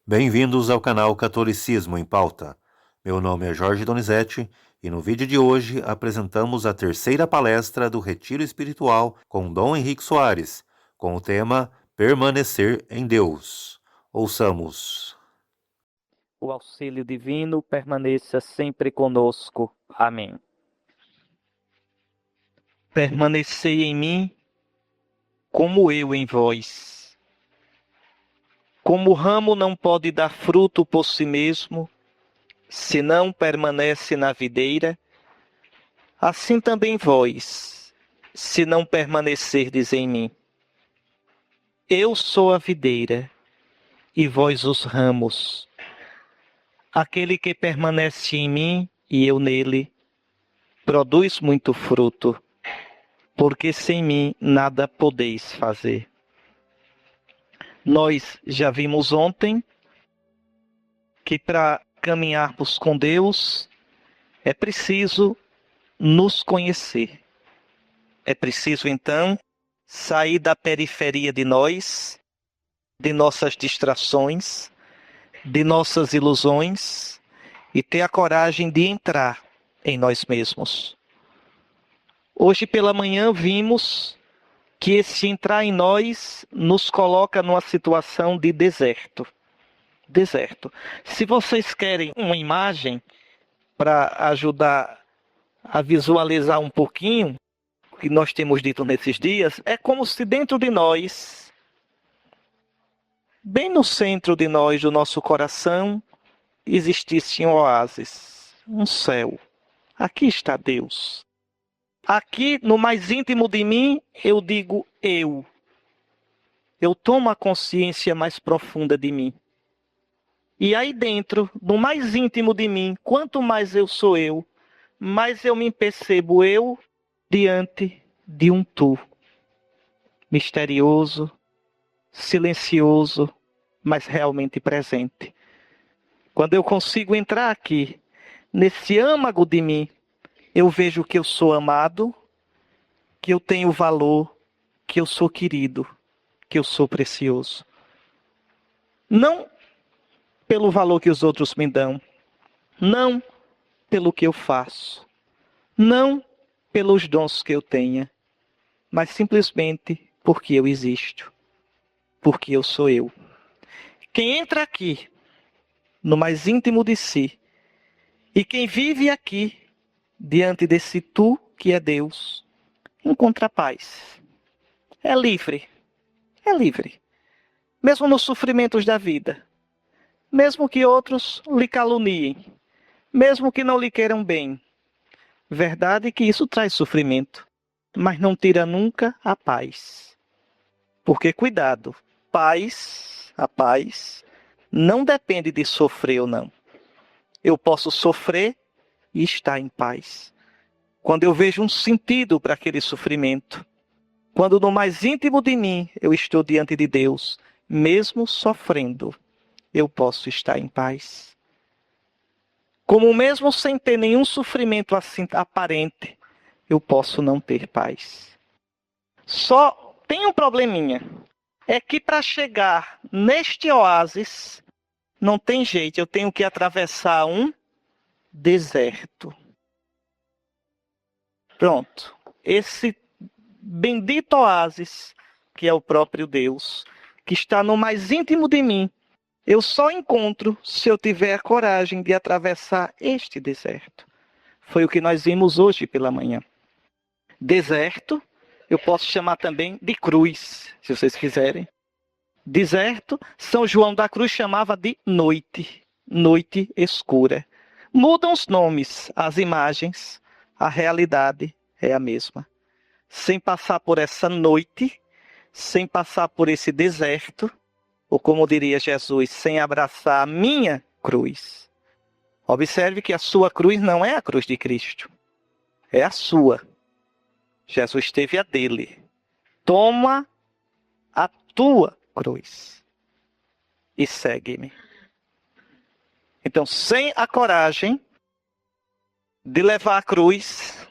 Bem-vindos ao canal Catolicismo em Pauta. Meu nome é Jorge Donizete e no vídeo de hoje apresentamos a terceira palestra do Retiro Espiritual com Dom Henrique Soares, com o tema Permanecer em Deus. Ouçamos. O auxílio divino permaneça sempre conosco. Amém. Permanecei em mim, como eu em vós. Como o ramo não pode dar fruto por si mesmo, se não permanece na videira, assim também vós, se não permanecerdes em mim. Eu sou a videira, e vós os ramos. Aquele que permanece em mim e eu nele, produz muito fruto, porque sem mim nada podeis fazer. Nós já vimos ontem que para caminharmos com Deus é preciso nos conhecer. É preciso então sair da periferia de nós, de nossas distrações, de nossas ilusões e ter a coragem de entrar em nós mesmos. Hoje pela manhã vimos que esse entrar em nós nos coloca numa situação de deserto. Deserto. Se vocês querem uma imagem para ajudar a visualizar um pouquinho o que nós temos dito nesses dias, é como se dentro de nós, bem no centro de nós, do nosso coração, existisse um oásis, um céu. Aqui está Deus. Aqui, no mais íntimo de mim, eu digo eu. Eu tomo a consciência mais profunda de mim. E aí dentro, no mais íntimo de mim, quanto mais eu sou eu, mais eu me percebo eu diante de um tu. Misterioso, silencioso, mas realmente presente. Quando eu consigo entrar aqui, nesse âmago de mim, eu vejo que eu sou amado, que eu tenho valor, que eu sou querido, que eu sou precioso. Não pelo valor que os outros me dão, não pelo que eu faço, não pelos dons que eu tenha, mas simplesmente porque eu existo, porque eu sou eu. Quem entra aqui, no mais íntimo de si, e quem vive aqui, diante desse tu que é Deus, encontra paz. É livre. É livre. Mesmo nos sofrimentos da vida. Mesmo que outros lhe caluniem. Mesmo que não lhe queiram bem. Verdade que isso traz sofrimento. Mas não tira nunca a paz. Porque cuidado. A paz, não depende de sofrer ou não. Eu posso sofrer e estar em paz. Quando eu vejo um sentido para aquele sofrimento, quando no mais íntimo de mim eu estou diante de Deus, mesmo sofrendo, eu posso estar em paz. Como mesmo sem ter nenhum sofrimento assim aparente, eu posso não ter paz. Só tem um probleminha. É que para chegar neste oásis, não tem jeito, eu tenho que atravessar um deserto. Pronto. Esse bendito oásis, que é o próprio Deus, que está no mais íntimo de mim, eu só encontro se eu tiver a coragem de atravessar este deserto. Foi o que nós vimos hoje pela manhã. Deserto, eu posso chamar também de cruz, se vocês quiserem. Deserto, São João da Cruz chamava de noite, noite escura. Mudam os nomes, as imagens, a realidade é a mesma. Sem passar por essa noite, sem passar por esse deserto, ou como diria Jesus, sem abraçar a minha cruz. Observe que a sua cruz não é a cruz de Cristo, é a sua. Jesus teve a dele. Toma a tua cruz e segue-me. Então, sem a coragem de levar a cruz,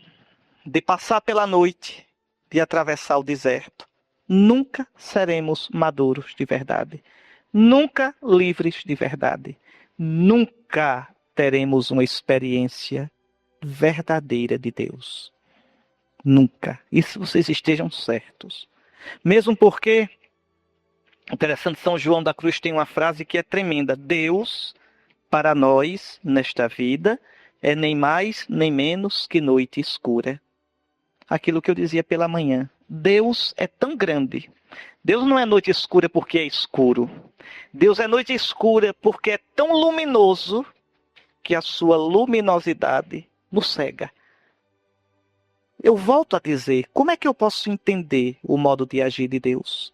de passar pela noite, de atravessar o deserto, nunca seremos maduros de verdade. nunca livres de verdade. Nunca teremos uma experiência verdadeira de Deus. Nunca. Isso vocês estejam certos. Mesmo porque, interessante, São João da Cruz tem uma frase que é tremenda. Deus, para nós, nesta vida, é nem mais nem menos que noite escura. Aquilo que eu dizia pela manhã. Deus é tão grande. Deus não é noite escura porque é escuro. Deus é noite escura porque é tão luminoso que a sua luminosidade nos cega. Eu volto a dizer, como é que eu posso entender o modo de agir de Deus?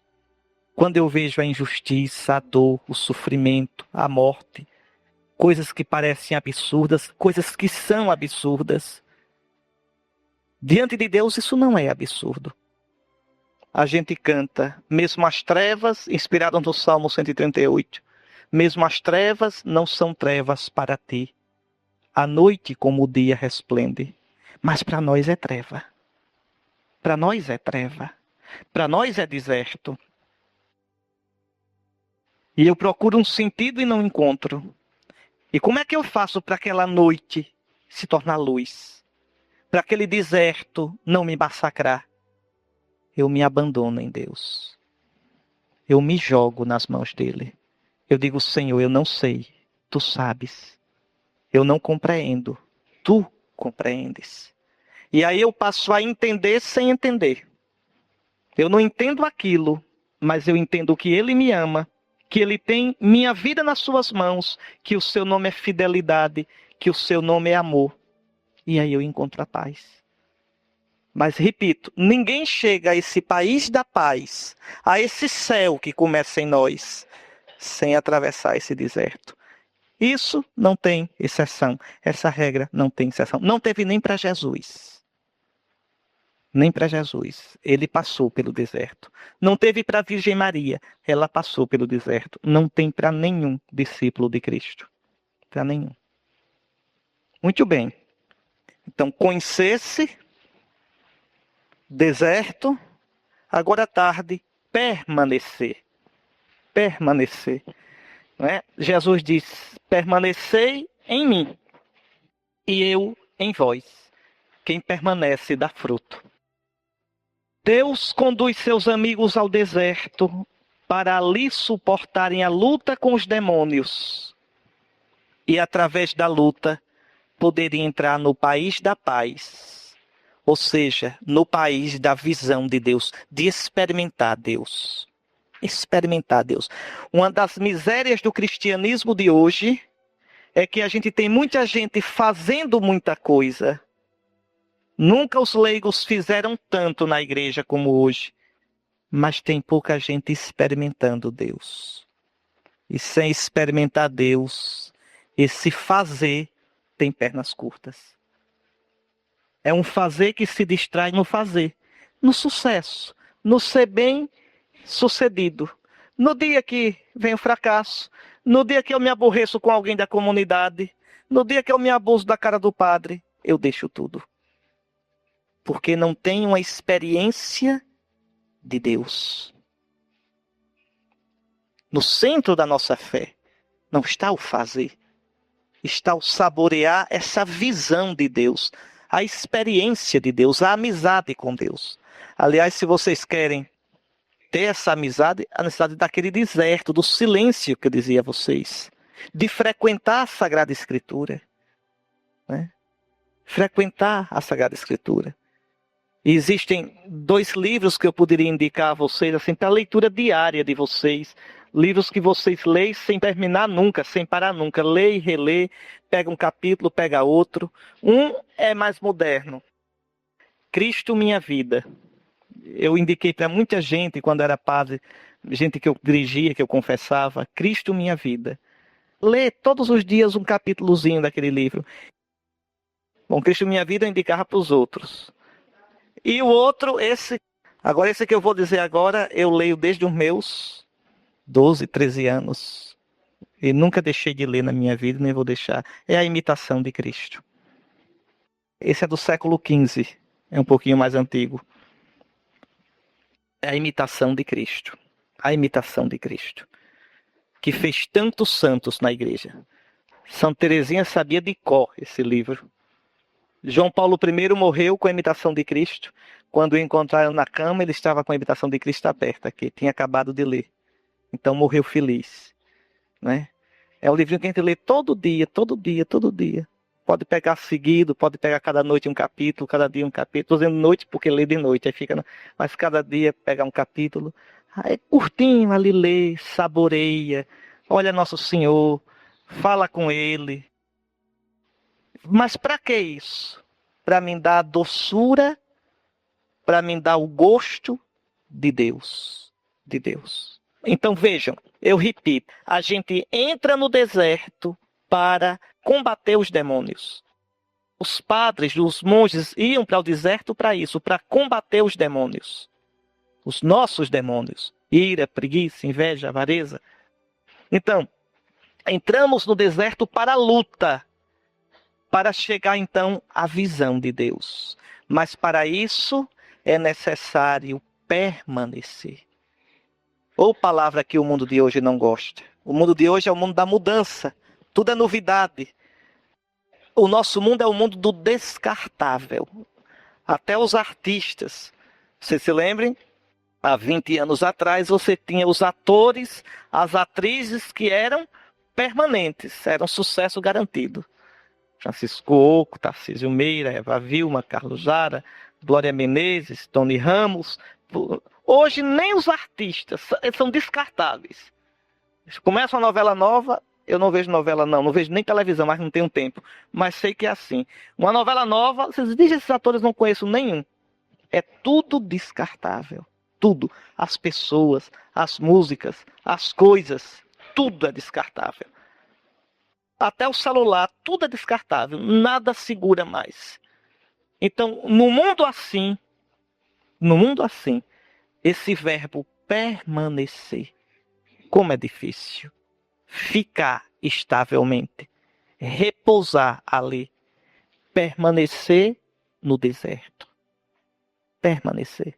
Quando eu vejo a injustiça, a dor, o sofrimento, a morte, coisas que parecem absurdas, coisas que são absurdas. Diante de Deus isso não é absurdo. A gente canta, mesmo as trevas, inspirado no Salmo 138, mesmo as trevas não são trevas para ti. A noite como o dia resplende. Mas para nós é treva. Para nós é treva. Para nós é deserto. E eu procuro um sentido e não encontro. E como é que eu faço para aquela noite se tornar luz? Para aquele deserto não me massacrar? Eu me abandono em Deus. Eu me jogo nas mãos dele. Eu digo, Senhor, eu não sei. Tu sabes. Eu não compreendo. Tu compreendes. E aí eu passo a entender sem entender. Eu não entendo aquilo, mas eu entendo que ele me ama, que ele tem minha vida nas suas mãos, que o seu nome é fidelidade, que o seu nome é amor. E aí eu encontro a paz. Mas, repito, ninguém chega a esse país da paz, a esse céu que começa em nós, sem atravessar esse deserto. Isso não tem exceção. Essa regra não tem exceção. Não teve nem para Jesus. Nem para Jesus. Ele passou pelo deserto. Não teve para a Virgem Maria. Ela passou pelo deserto. Não tem para nenhum discípulo de Cristo. Para nenhum. Muito bem. Então, conhecer-se, deserto, agora à tarde, permanecer. Permanecer. Não é? Jesus diz, permanecei em mim e eu em vós. Quem permanece dá fruto. Deus conduz seus amigos ao deserto para ali suportarem a luta com os demônios e, através da luta, poderem entrar no país da paz, ou seja, no país da visão de Deus, de experimentar Deus. Experimentar Deus. Uma das misérias do cristianismo de hoje é que a gente tem muita gente fazendo muita coisa. Nunca os leigos fizeram tanto na igreja como hoje, mas tem pouca gente experimentando Deus. E sem experimentar Deus, esse fazer tem pernas curtas. É um fazer que se distrai no fazer, no sucesso, no ser bem sucedido. No dia que vem o fracasso, no dia que eu me aborreço com alguém da comunidade, no dia que eu me abuso da cara do padre, eu deixo tudo. Porque não tem uma experiência de Deus. No centro da nossa fé não está o fazer, está o saborear essa visão de Deus, a experiência de Deus, a amizade com Deus. Aliás, se vocês querem ter essa amizade, a necessidade daquele deserto, do silêncio que eu dizia a vocês, de frequentar a Sagrada Escritura, né? Frequentar a Sagrada Escritura. E existem 2 livros que eu poderia indicar a vocês, assim, para a leitura diária de vocês, livros que vocês leem sem terminar nunca, sem parar nunca, lê e relê, pega um capítulo, pega outro. Um é mais moderno, Cristo Minha Vida. Eu indiquei para muita gente quando era padre, gente que eu dirigia, que eu confessava, Cristo Minha Vida. Lê todos os dias um capítulozinho daquele livro. Bom, Cristo Minha Vida eu indicava para os outros. E o outro, esse que eu vou dizer agora, eu leio desde os meus 12, 13 anos. E nunca deixei de ler na minha vida, nem vou deixar. É a Imitação de Cristo. Esse é do século XV, é um pouquinho mais antigo. É a Imitação de Cristo. A Imitação de Cristo. que fez tantos santos na igreja. Santa Teresinha sabia de cor esse livro. João Paulo I morreu com a imitação de Cristo. Quando o encontraram na cama, ele estava com a imitação de Cristo aberta, que tinha acabado de ler. Então morreu feliz, né? É um livrinho que a gente lê todo dia, todo dia, todo dia. Pode pegar seguido, pode pegar cada noite um capítulo, cada dia um capítulo. Estou dizendo noite porque lê de noite, aí fica, mas cada dia pegar um capítulo. Aí curtinho ali lê, saboreia, olha Nosso Senhor, fala com Ele. Mas para que isso? Para me dar a doçura, para me dar o gosto de Deus, de Deus. Então vejam, eu repito, a gente entra no deserto para combater os demônios. Os padres, os monges iam para o deserto para isso, para combater os demônios. Os nossos demônios, ira, preguiça, inveja, avareza. Então, entramos no deserto para a luta, para chegar então à visão de Deus. Mas para isso é necessário permanecer. Ou palavra que o mundo de hoje não gosta. O mundo de hoje é o mundo da mudança. Tudo é novidade. O nosso mundo é o mundo do descartável. Até os artistas. Vocês se lembrem? Há 20 anos atrás você tinha os atores, as atrizes que eram permanentes. Era um sucesso garantido. Francisco Oco, Tarcísio Meira, Eva Vilma, Carlos Jara, Glória Menezes, Tony Ramos. Hoje nem os artistas são descartáveis. Começa uma novela nova, eu não vejo novela não vejo nem televisão, mas não tenho tempo. Mas sei que é assim. Uma novela nova, vocês dizem esses atores, não conheço nenhum. É tudo descartável. Tudo. As pessoas, as músicas, as coisas, tudo é descartável. Até o celular, tudo é descartável. Nada segura mais. Então, no mundo assim, esse verbo permanecer, como é difícil. Ficar estavelmente, repousar ali, permanecer no deserto. Permanecer.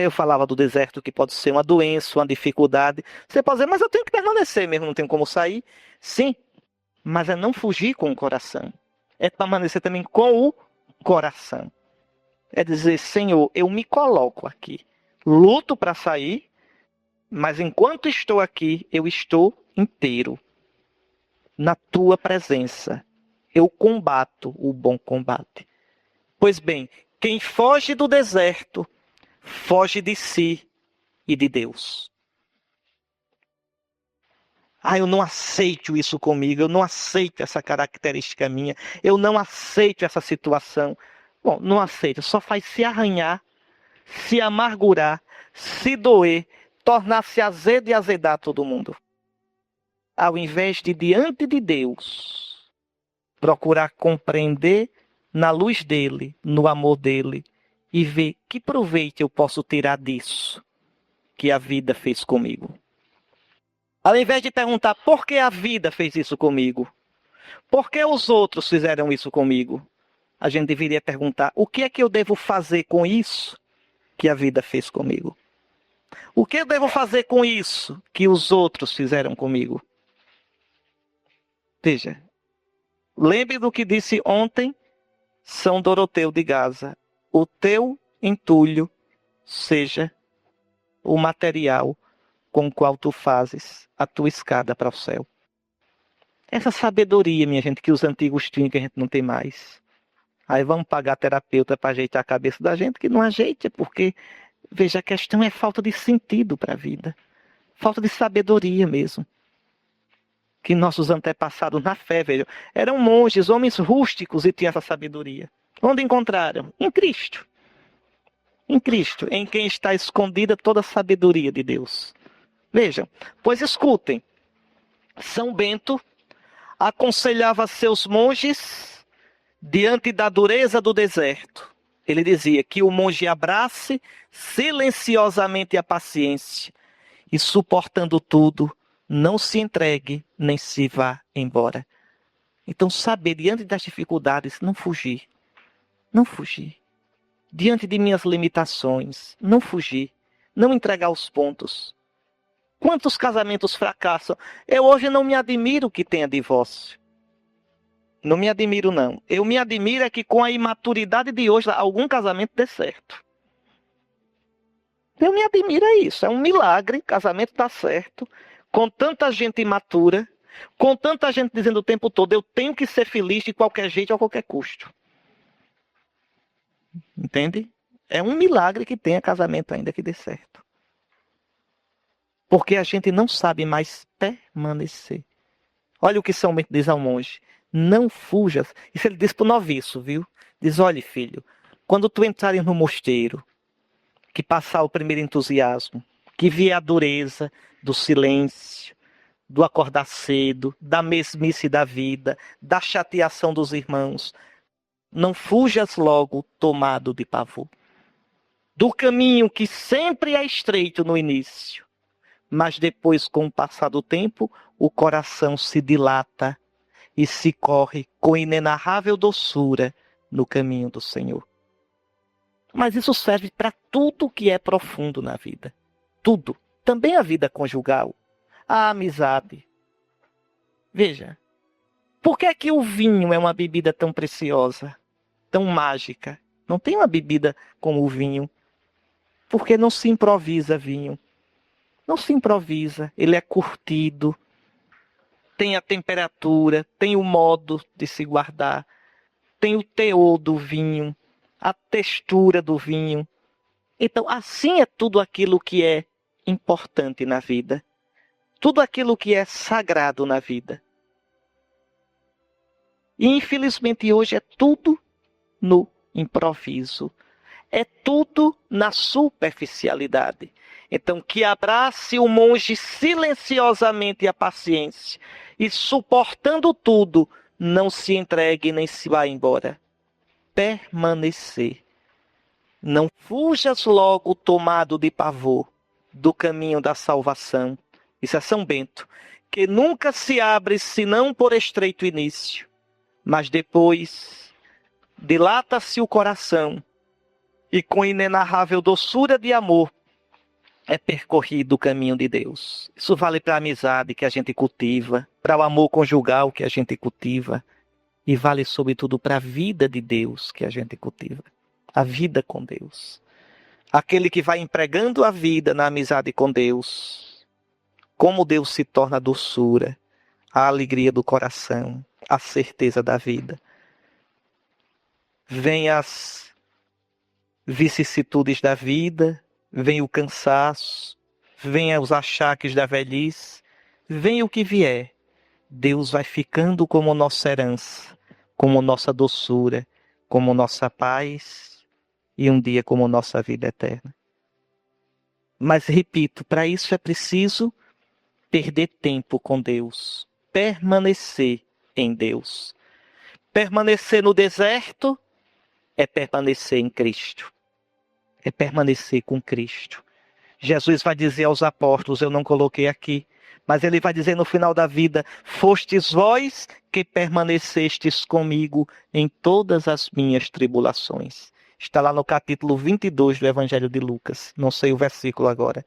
Eu falava do deserto que pode ser uma doença, uma dificuldade. Você pode dizer, mas eu tenho que permanecer mesmo, não tenho como sair. Sim, mas é não fugir com o coração. É permanecer também com o coração. É dizer, Senhor, eu me coloco aqui. Luto para sair, mas enquanto estou aqui, eu estou inteiro. Na tua presença, eu combato o bom combate. Pois bem, quem foge do deserto, foge de si e de Deus. Eu não aceito isso comigo, eu não aceito essa característica minha, eu não aceito essa situação. Bom, não aceita, só faz se arranhar, se amargurar, se doer, tornar-se azedo e azedar todo mundo. Ao invés de, diante de Deus, procurar compreender na luz dele, no amor dele, e ver que proveito eu posso tirar disso que a vida fez comigo. Ao invés de perguntar por que a vida fez isso comigo, por que os outros fizeram isso comigo, a gente deveria perguntar o que é que eu devo fazer com isso que a vida fez comigo. O que eu devo fazer com isso que os outros fizeram comigo? Veja, lembre do que disse ontem São Doroteu de Gaza. O teu entulho seja o material com o qual tu fazes a tua escada para o céu. Essa sabedoria, minha gente, que os antigos tinham, que a gente não tem mais. Aí vamos pagar terapeuta para ajeitar a cabeça da gente, que não ajeita, porque, veja, a questão é falta de sentido para a vida. Falta de sabedoria mesmo. Que nossos antepassados na fé, vejam, eram monges, homens rústicos e tinham essa sabedoria. Onde encontraram? Em Cristo. Em Cristo, em quem está escondida toda a sabedoria de Deus. Vejam, pois escutem, São Bento aconselhava seus monges diante da dureza do deserto. Ele dizia que o monge abrace silenciosamente a paciência e, suportando tudo, não se entregue nem se vá embora. Então, saber diante das dificuldades, não fugir. Não fugir. Diante de minhas limitações, não fugir. Não entregar os pontos. Quantos casamentos fracassam? Eu hoje não me admiro que tenha divórcio. Não me admiro, não. Eu me admiro é que com a imaturidade de hoje, algum casamento dê certo. Eu me admiro é isso. É um milagre, casamento tá certo. Com tanta gente imatura, com tanta gente dizendo o tempo todo, eu tenho que ser feliz de qualquer jeito, a qualquer custo. Entende? É um milagre que tenha casamento ainda que dê certo. Porque a gente não sabe mais permanecer. Olha o que São Bento diz ao monge. Não fujas. Isso ele diz para o noviço, viu? Diz, olha filho, quando tu entrares no mosteiro, que passar o primeiro entusiasmo, que vier a dureza do silêncio, do acordar cedo, da mesmice da vida, da chateação dos irmãos, não fujas logo tomado de pavor. Do caminho que sempre é estreito no início, mas depois, com o passar do tempo, o coração se dilata e se corre com inenarrável doçura no caminho do Senhor. Mas isso serve para tudo que é profundo na vida. Tudo. Também a vida conjugal. A amizade. Veja. Por que é que o vinho é uma bebida tão preciosa? Tão mágica? Não tem uma bebida como o vinho. Porque não se improvisa vinho. Não se improvisa. Ele é curtido. Tem a temperatura. Tem o modo de se guardar. Tem o teor do vinho. A textura do vinho. Então, assim é tudo aquilo que é importante na vida. Tudo aquilo que é sagrado na vida. E, infelizmente, hoje é tudo no improviso. É tudo na superficialidade. Então, que abrace o monge silenciosamente a paciência e, suportando tudo, não se entregue nem se vá embora. Permanecer. Não fujas logo tomado de pavor do caminho da salvação. Isso é São Bento. Que nunca se abre senão por estreito início. Mas depois dilata-se o coração e com inenarrável doçura de amor é percorrido o caminho de Deus. Isso vale para a amizade que a gente cultiva, para o amor conjugal que a gente cultiva e vale sobretudo para a vida de Deus que a gente cultiva. A vida com Deus. Aquele que vai empregando a vida na amizade com Deus. Como Deus se torna a doçura, a alegria do coração, a certeza da vida. Vem as vicissitudes da vida, vem o cansaço, vem os achaques da velhice, vem o que vier. Deus vai ficando como nossa herança, como nossa doçura, como nossa paz e um dia como nossa vida eterna. Mas repito, para isso é preciso perder tempo com Deus, permanecer em Deus. Permanecer no deserto é permanecer em Cristo. É permanecer com Cristo. Jesus vai dizer aos apóstolos, eu não coloquei aqui, mas ele vai dizer no final da vida, fostes vós que permanecestes comigo em todas as minhas tribulações. Está lá no capítulo 22 do Evangelho de Lucas, não sei o versículo agora.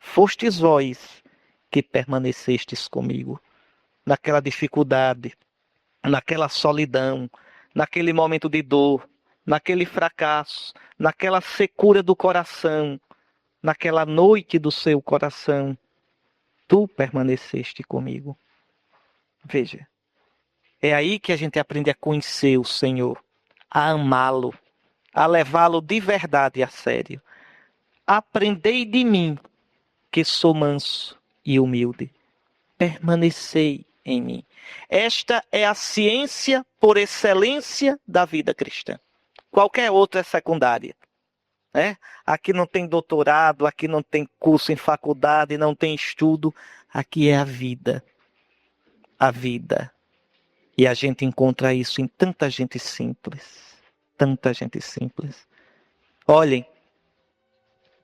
Fostes vós que permanecestes comigo naquela dificuldade, naquela solidão, naquele momento de dor, naquele fracasso, naquela secura do coração, naquela noite do seu coração, tu permaneceste comigo. Veja, é aí que a gente aprende a conhecer o Senhor, a amá-lo, a levá-lo de verdade a sério. Aprendei de mim, que sou manso e humilde. Permanecei em mim. Esta é a ciência por excelência da vida cristã. Qualquer outra é secundária. Né? Aqui não tem doutorado, aqui não tem curso em faculdade, não tem estudo. Aqui é a vida. A vida. E a gente encontra isso em tanta gente simples. Tanta gente simples. Olhem,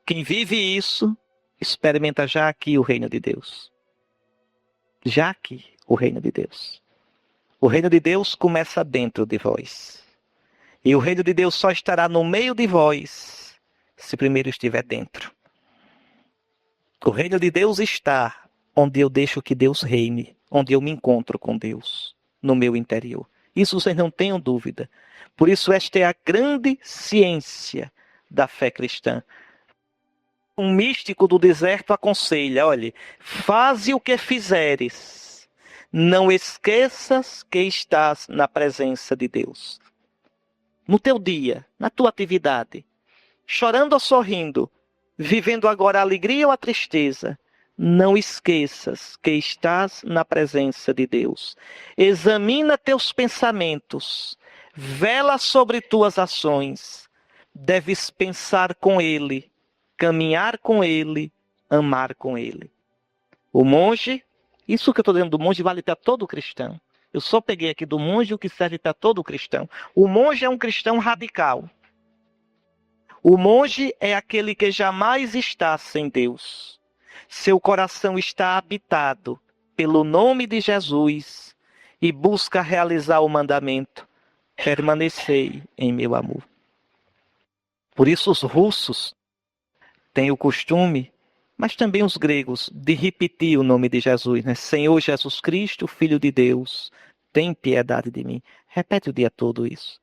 quem vive isso, experimenta já aqui o reino de Deus. Já aqui o reino de Deus. O reino de Deus começa dentro de vós. E o reino de Deus só estará no meio de vós se primeiro estiver dentro. O reino de Deus está onde eu deixo que Deus reine, onde eu me encontro com Deus, no meu interior. Isso vocês não tenham dúvida. Por isso esta é a grande ciência da fé cristã. Um místico do deserto aconselha, olhe, faze o que fizeres, não esqueças que estás na presença de Deus. No teu dia, na tua atividade, chorando ou sorrindo, vivendo agora a alegria ou a tristeza, não esqueças que estás na presença de Deus. Examina teus pensamentos, vela sobre tuas ações. Deves pensar com Ele, caminhar com Ele, amar com Ele. O monge, isso que eu estou dizendo do monge vale para todo cristão. Eu só peguei aqui do monge o que serve para todo cristão. O monge é um cristão radical. O monge é aquele que jamais está sem Deus. Seu coração está habitado pelo nome de Jesus e busca realizar o mandamento: permanecei em meu amor. Por isso os russos têm o costume, mas também os gregos, de repetir o nome de Jesus, né? Senhor Jesus Cristo, Filho de Deus, tem piedade de mim. Repete o dia todo isso.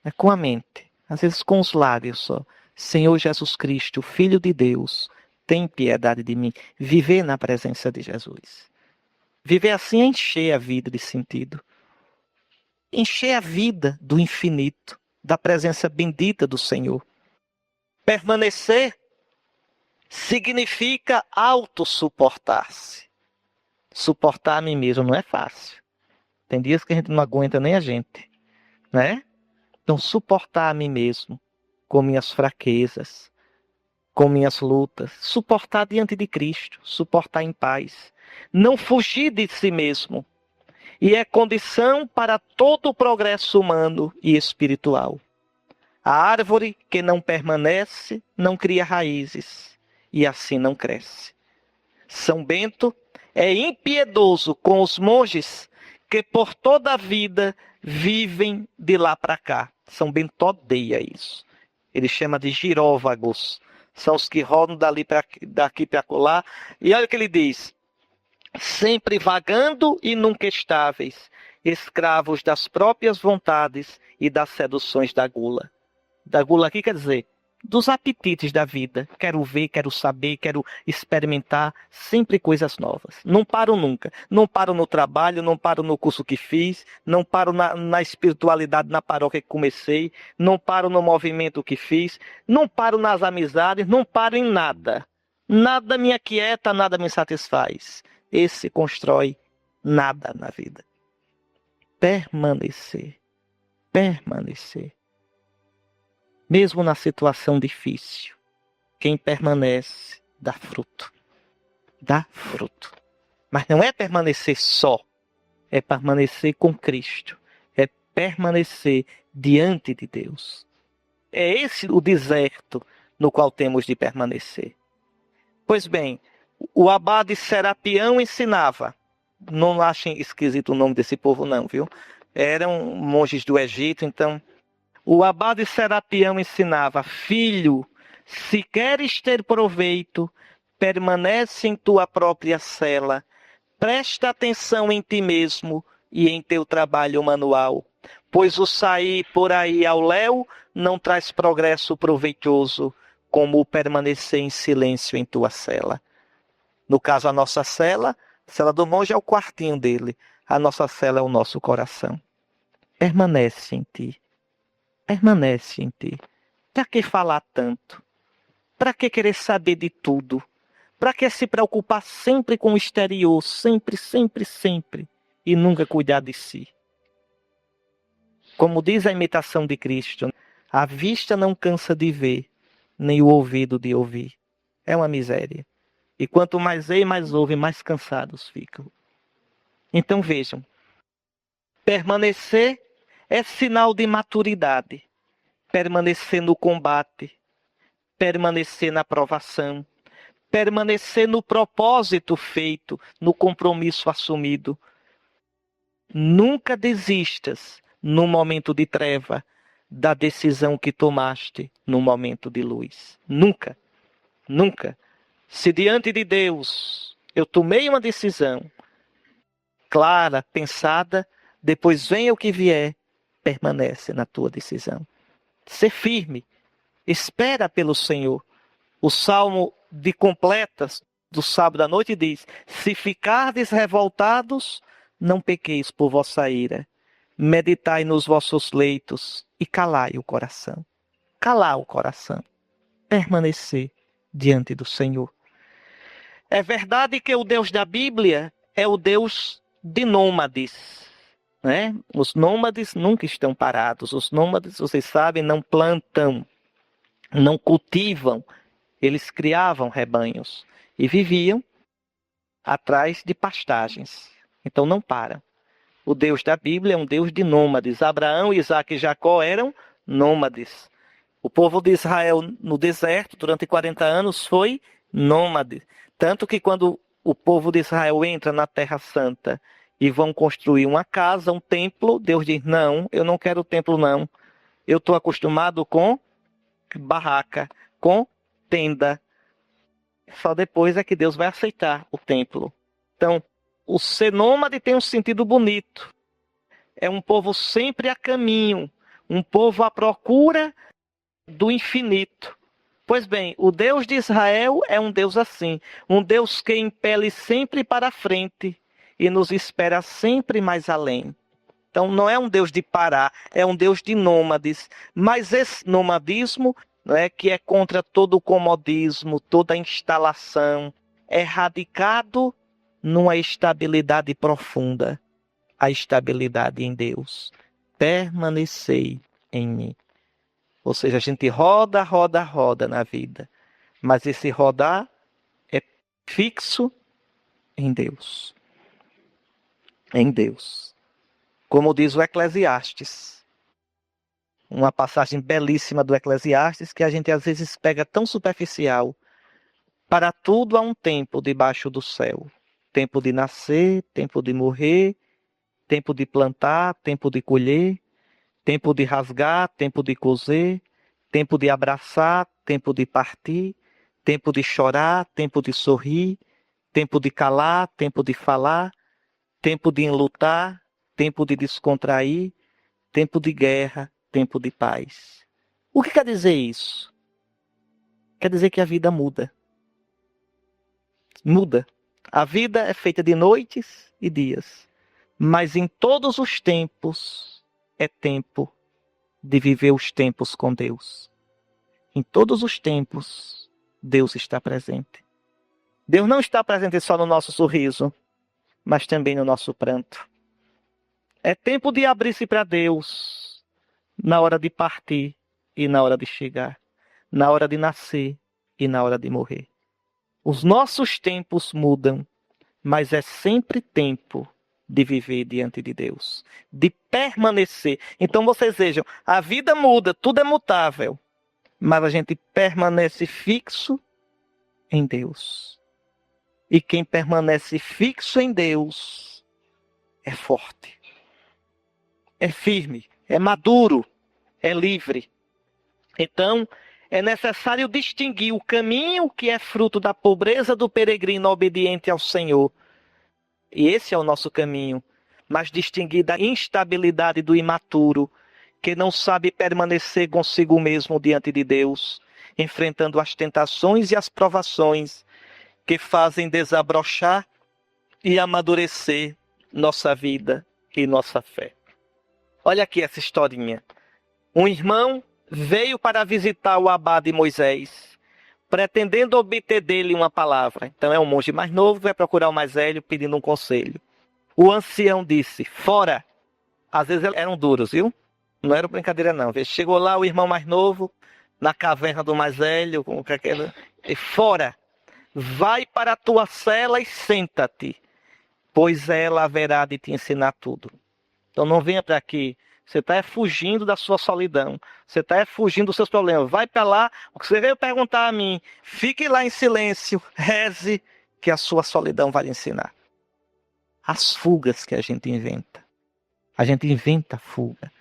É com a mente, às vezes com os lábios só. Senhor Jesus Cristo, Filho de Deus, tem piedade de mim. Viver na presença de Jesus. Viver assim é encher a vida de sentido. Encher a vida do infinito, da presença bendita do Senhor. Permanecer significa autossuportar-se. Suportar a mim mesmo não é fácil. Tem dias que a gente não aguenta nem a gente, né? Então, suportar a mim mesmo, com minhas fraquezas, com minhas lutas, suportar diante de Cristo, suportar em paz, não fugir de si mesmo, e é condição para todo o progresso humano e espiritual. A árvore que não permanece não cria raízes, e assim não cresce. São Bento é impiedoso com os monges que por toda a vida vivem de lá para cá. São Bento odeia isso. Ele chama de giróvagos. São os que rodam daqui para colar. E olha o que ele diz: sempre vagando e nunca estáveis, escravos das próprias vontades e das seduções da gula. Da gula aqui quer dizer dos apetites da vida. Quero ver, quero saber, quero experimentar sempre coisas novas. Não paro nunca. Não paro no trabalho, não paro no curso que fiz, não paro na espiritualidade, na paróquia que comecei, não paro no movimento que fiz, não paro nas amizades, não paro em nada. Nada me aquieta, nada me satisfaz. Esse constrói nada na vida. Permanecer. Permanecer. Mesmo na situação difícil, quem permanece dá fruto. Dá fruto. Mas não é permanecer só. É permanecer com Cristo. É permanecer diante de Deus. É esse o deserto no qual temos de permanecer. Pois bem, o abade Serapião ensinava. Não achem esquisito o nome desse povo não, viu? Eram monges do Egito, então... O abade Serapião ensinava: filho, se queres ter proveito, permanece em tua própria cela, presta atenção em ti mesmo e em teu trabalho manual, pois o sair por aí ao léu não traz progresso proveitoso, como o permanecer em silêncio em tua cela. No caso, a nossa cela do monge é o quartinho dele, a nossa cela é o nosso coração. Permanece em ti. Permanece em ti. Para que falar tanto? Para que querer saber de tudo? Para que se preocupar sempre com o exterior? Sempre, sempre, sempre. E nunca cuidar de si? Como diz a imitação de Cristo, a vista não cansa de ver, nem o ouvido de ouvir. É uma miséria. E quanto mais vê e mais ouve, mais cansados ficam. Então vejam. Permanecer é sinal de maturidade. Permanecer no combate, permanecer na provação, permanecer no propósito feito, no compromisso assumido. Nunca desistas no momento de treva da decisão que tomaste no momento de luz. Nunca, nunca. Se diante de Deus eu tomei uma decisão clara, pensada, depois venha o que vier, permanece na tua decisão. Ser firme, espera pelo Senhor. O Salmo de completas do sábado à noite diz: se ficardes revoltados, não pequeis por vossa ira. Meditai nos vossos leitos e calai o coração. Calar o coração. Permanecer diante do Senhor. É verdade que o Deus da Bíblia é o Deus de nômades, né? Os nômades nunca estão parados. Os nômades, vocês sabem, não plantam, não cultivam. Eles criavam rebanhos e viviam atrás de pastagens. Então não param. O Deus da Bíblia é um Deus de nômades. Abraão, Isaque e Jacó eram nômades. O povo de Israel no deserto, durante 40 anos, foi nômade. Tanto que quando o povo de Israel entra na Terra Santa e vão construir uma casa, um templo, Deus diz: não, eu não quero templo não. Eu estou acostumado com barraca, com tenda. Só depois é que Deus vai aceitar o templo. Então, o ser nômade tem um sentido bonito. É um povo sempre a caminho, um povo à procura do infinito. Pois bem, o Deus de Israel é um Deus assim, um Deus que impele sempre para a frente e nos espera sempre mais além. Então não é um Deus de parar, é um Deus de nômades. Mas esse nomadismo, que é contra todo o comodismo, toda a instalação, é radicado numa estabilidade profunda, a estabilidade em Deus. Permanecei em mim. Ou seja, a gente roda, roda, roda na vida. Mas esse rodar é fixo em Deus. Em Deus. Como diz o Eclesiastes. Uma passagem belíssima do Eclesiastes que a gente às vezes pega tão superficial. Para tudo há um tempo debaixo do céu. Tempo de nascer, tempo de morrer, tempo de plantar, tempo de colher, tempo de rasgar, tempo de coser, tempo de abraçar, tempo de partir, tempo de chorar, tempo de sorrir, tempo de calar, tempo de falar, tempo de enlutar, tempo de descontrair, tempo de guerra, tempo de paz. O que quer dizer isso? Quer dizer que a vida muda. Muda. A vida é feita de noites e dias. Mas em todos os tempos é tempo de viver os tempos com Deus. Em todos os tempos, Deus está presente. Deus não está presente só no nosso sorriso, mas também no nosso pranto. É tempo de abrir-se para Deus na hora de partir e na hora de chegar, na hora de nascer e na hora de morrer. Os nossos tempos mudam, mas é sempre tempo de viver diante de Deus, de permanecer. Então vocês vejam, a vida muda, tudo é mutável, mas a gente permanece fixo em Deus. E quem permanece fixo em Deus é forte, é firme, é maduro, é livre. Então, é necessário distinguir o caminho que é fruto da pobreza do peregrino obediente ao Senhor. E esse é o nosso caminho. Mas distinguir da instabilidade do imaturo, que não sabe permanecer consigo mesmo diante de Deus, enfrentando as tentações e as provações que fazem desabrochar e amadurecer nossa vida e nossa fé. Olha aqui essa historinha. Um irmão veio para visitar o abade Moisés, pretendendo obter dele uma palavra. Então é um monge mais novo, vai procurar o mais velho pedindo um conselho. O ancião disse: fora. Às vezes eram duros, viu? Não era brincadeira não. Chegou lá o irmão mais novo, na caverna do mais velho, com aquela... E fora. Vai para a tua cela e senta-te, pois ela haverá de te ensinar tudo. Então não venha para aqui. Você está fugindo da sua solidão. Você está fugindo dos seus problemas. Vai para lá. O que você veio perguntar a mim, fique lá em silêncio. Reze, que a sua solidão vai lhe ensinar. As fugas que a gente inventa. A gente inventa fuga.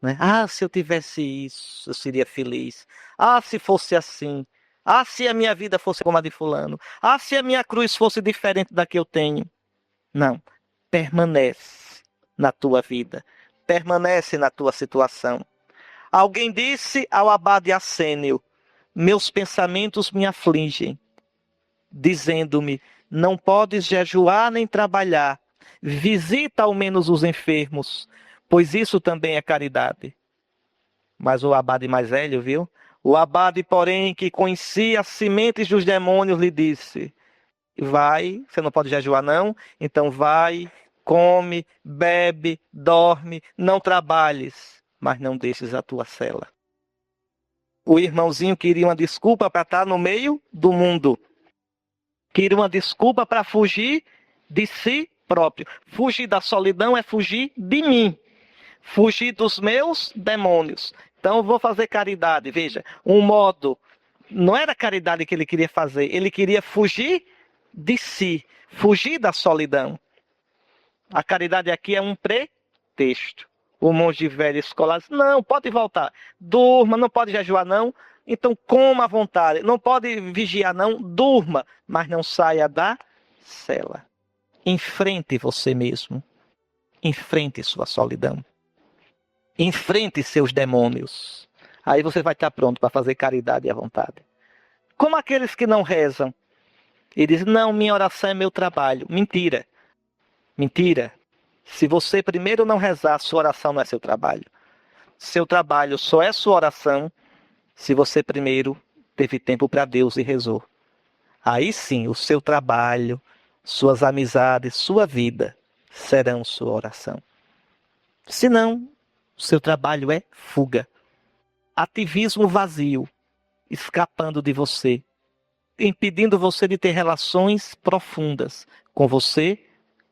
Né? Ah, se eu tivesse isso, eu seria feliz. Ah, se fosse assim. Ah, se a minha vida fosse como a de fulano. Ah, se a minha cruz fosse diferente da que eu tenho. Não. Permanece na tua vida. Permanece na tua situação. Alguém disse ao abade Assênio: meus pensamentos me afligem, dizendo-me: não podes jejuar nem trabalhar. Visita ao menos os enfermos, pois isso também é caridade. Mas o abade mais velho, viu? O abade, porém, que conhecia as sementes dos demônios, lhe disse: vai, você não pode jejuar não, então vai, come, bebe, dorme, não trabalhes, mas não deixes a tua cela. O irmãozinho queria uma desculpa para estar no meio do mundo. Queria uma desculpa para fugir de si próprio. Fugir da solidão é fugir de mim. Fugir dos meus demônios. Então eu vou fazer caridade. Veja, um modo. Não era caridade que ele queria fazer. Ele queria fugir de si. Fugir da solidão. A caridade aqui é um pretexto. O monge velho escolar diz: não, pode voltar. Durma, não pode jejuar não. Então coma à vontade. Não pode vigiar não. Durma, mas não saia da cela. Enfrente você mesmo. Enfrente sua solidão. Enfrente seus demônios. Aí você vai estar pronto para fazer caridade à vontade. Como aqueles que não rezam. E dizem: não, minha oração é meu trabalho. Mentira. Mentira. Se você primeiro não rezar, sua oração não é seu trabalho. Seu trabalho só é sua oração se você primeiro teve tempo para Deus e rezou. Aí sim, o seu trabalho, suas amizades, sua vida serão sua oração. Se não, o seu trabalho é fuga. Ativismo vazio, escapando de você, impedindo você de ter relações profundas com você,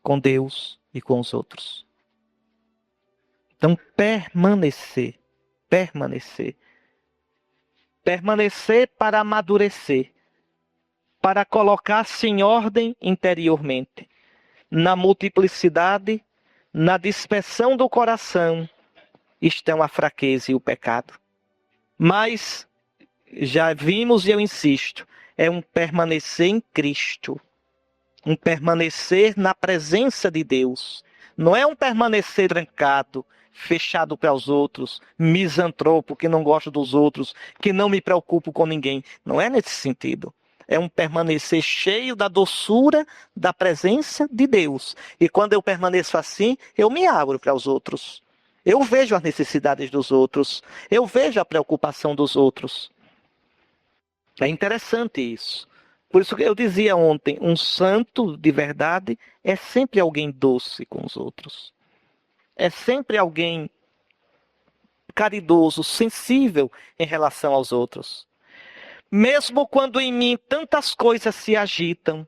com Deus e com os outros. Então, permanecer para amadurecer, para colocar-se em ordem interiormente, na multiplicidade, na dispersão do coração, estão a fraqueza e o pecado. Mas, já vimos e eu insisto, é um permanecer em Cristo, um permanecer na presença de Deus. Não é um permanecer trancado, fechado para os outros, misantropo, que não gosto dos outros, que não me preocupo com ninguém. Não é nesse sentido. É um permanecer cheio da doçura da presença de Deus. E quando eu permaneço assim, eu me abro para os outros. Eu vejo as necessidades dos outros. Eu vejo a preocupação dos outros. É interessante isso. Por isso que eu dizia ontem, um santo de verdade é sempre alguém doce com os outros. É sempre alguém caridoso, sensível em relação aos outros. Mesmo quando em mim tantas coisas se agitam,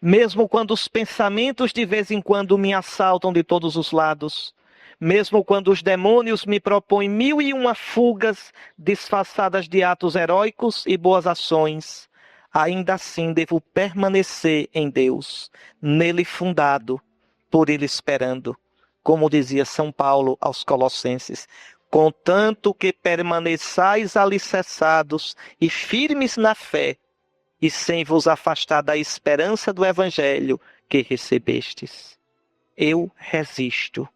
mesmo quando os pensamentos de vez em quando me assaltam de todos os lados, mesmo quando os demônios me propõem 1001 fugas disfarçadas de atos heróicos e boas ações, ainda assim devo permanecer em Deus, nele fundado, por ele esperando, como dizia São Paulo aos Colossenses: contanto que permaneçais alicerçados e firmes na fé, e sem vos afastar da esperança do Evangelho que recebestes. Eu resisto,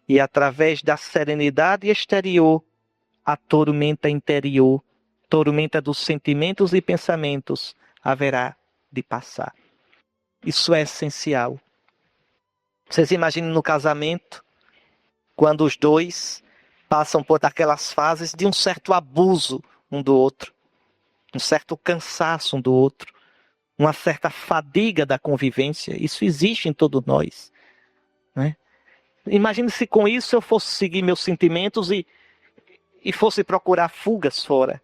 e através da serenidade exterior, a tormenta interior, tormenta dos sentimentos e pensamentos, haverá de passar. Isso é essencial. Vocês imaginem no casamento, quando os dois passam por aquelas fases de um certo abuso um do outro, um certo cansaço um do outro, uma certa fadiga da convivência. Isso existe em todos nós, né? Imagine se com isso eu fosse seguir meus sentimentos e fosse procurar fugas fora.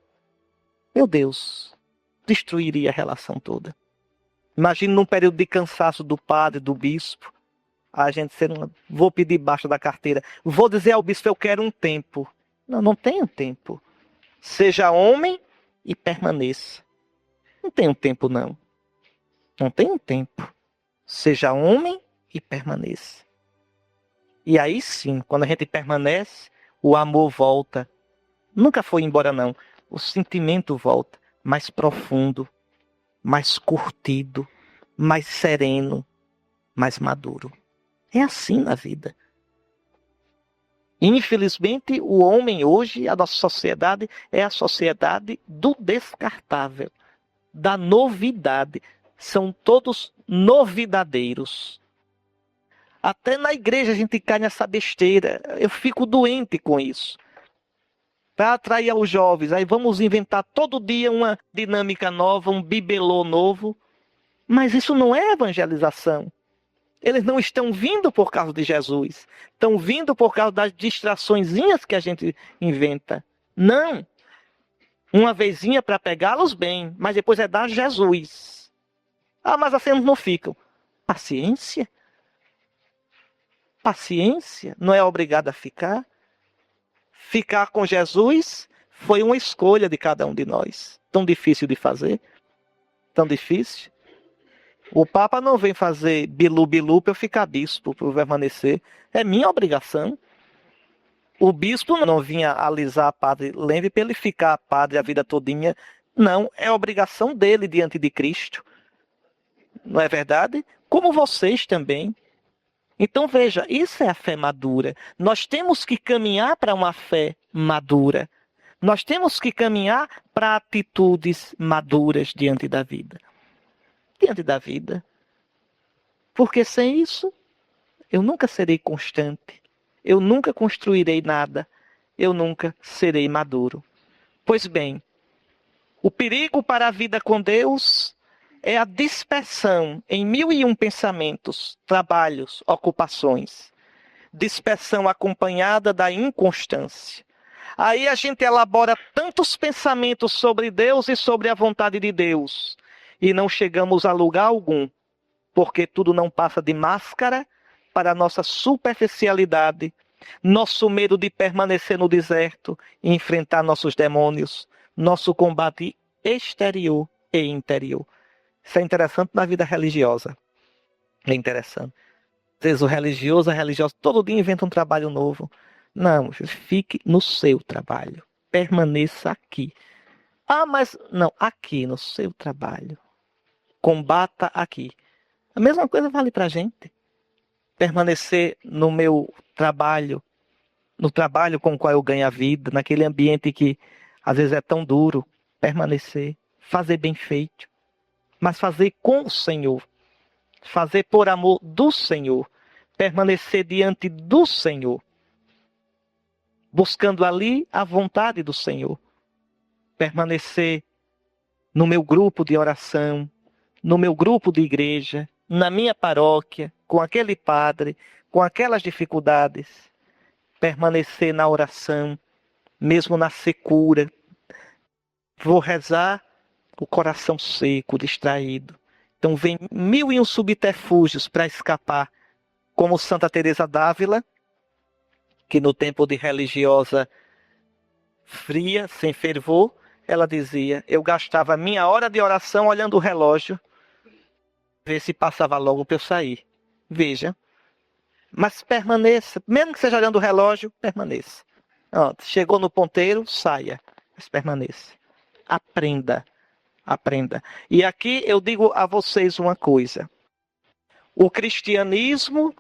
Meu Deus, destruiria a relação toda. Imagine num período de cansaço do padre, do bispo, a gente ser vou pedir baixa da carteira, vou dizer ao bispo: eu quero um tempo. Não, não tenho tempo. Seja homem e permaneça. Não tenho tempo, não. Não tenho tempo. Seja homem e permaneça. E aí sim, quando a gente permanece, o amor volta. Nunca foi embora, não. O sentimento volta. mais profundo, mais curtido, mais sereno, mais maduro. É assim na vida. Infelizmente, o homem hoje, a nossa sociedade, é a sociedade do descartável, da novidade. São todos novidadeiros. Até na igreja a gente cai nessa besteira. Eu fico doente com isso. Para atrair os jovens, aí vamos inventar todo dia uma dinâmica nova, um bibelô novo. Mas isso não é evangelização. Eles não estão vindo por causa de Jesus. Estão vindo por causa das distraçõezinhas que a gente inventa. Não. Uma vezinha para pegá-los bem, mas depois é dar Jesus. Ah, mas assim não ficam. Paciência. Paciência. Não é obrigado a ficar. Ficar com Jesus foi uma escolha de cada um de nós. Tão difícil de fazer. Tão difícil. O Papa não vem fazer bilu-bilu para eu ficar bispo, para eu permanecer. É minha obrigação. O bispo não vinha alisar padre Lembre para ele ficar padre a vida todinha. Não, é obrigação dele diante de Cristo. Não é verdade? Como vocês também. Então veja, isso é a fé madura. Nós temos que caminhar para uma fé madura. Nós temos que caminhar para atitudes maduras diante da vida. Diante da vida. Porque sem isso, eu nunca serei constante. Eu nunca construirei nada. Eu nunca serei maduro. Pois bem, o perigo para a vida com Deus é a dispersão em 1001 pensamentos, trabalhos, ocupações. Dispersão acompanhada da inconstância. Aí a gente elabora tantos pensamentos sobre Deus e sobre a vontade de Deus. E não chegamos a lugar algum. Porque tudo não passa de máscara para a nossa superficialidade, nosso medo de permanecer no deserto e enfrentar nossos demônios, nosso combate exterior e interior. Isso é interessante na vida religiosa. É interessante. Às vezes o religioso, a religiosa, todo dia inventa um trabalho novo. Não, fique no seu trabalho. Permaneça aqui. Ah, mas não, aqui no seu trabalho. Combata aqui. A mesma coisa vale para a gente. Permanecer no meu trabalho, no trabalho com o qual eu ganho a vida, naquele ambiente que às vezes é tão duro. Permanecer, fazer bem feito, mas fazer com o Senhor. Fazer por amor do Senhor. Permanecer diante do Senhor. Buscando ali a vontade do Senhor. Permanecer no meu grupo de oração, no meu grupo de igreja, na minha paróquia, com aquele padre, com aquelas dificuldades, permanecer na oração, mesmo na secura. Vou rezar o coração seco, distraído. Então vem 1001 subterfúgios para escapar, como Santa Teresa d'Ávila, que no tempo de religiosa fria, sem fervor, ela dizia, eu gastava minha hora de oração olhando o relógio, ver se passava logo para eu sair. Veja. Mas permaneça. Mesmo que seja olhando o relógio, permaneça. Chegou no ponteiro, saia. Mas permaneça. Aprenda. Aprenda. E aqui eu digo a vocês uma coisa. O cristianismo